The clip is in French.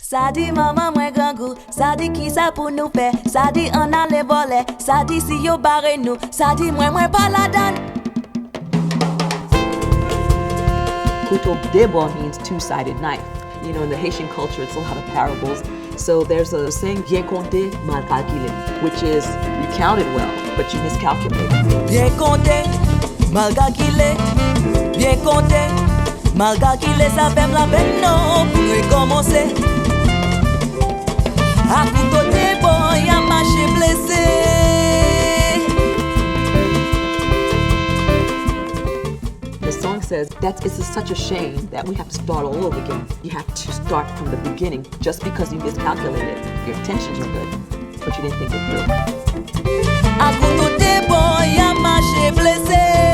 Ça dit maman moi grand goût, ça dit qui ça pour nous faire, ça dit on a les volets, ça dit si yo barré nous, ça dit moi pas la donne. Couteau de bois means two-sided knife. You know, in the Haitian culture, it's a lot of parables. So there's a saying, bien compté, mal calculé, which is you counted well, but you miscalculated. Bien compté, mal calculé, bien compté, mal calculé, ça fait la peine non pour recommencer. À couteau de bois, y'a marché blessé. The song says that it's such a shame that we have to start all over again. You have to start from the beginning just because you miscalculated. Your intentions are good, but you didn't think it through. À couteau de bois, y'a marché blessé.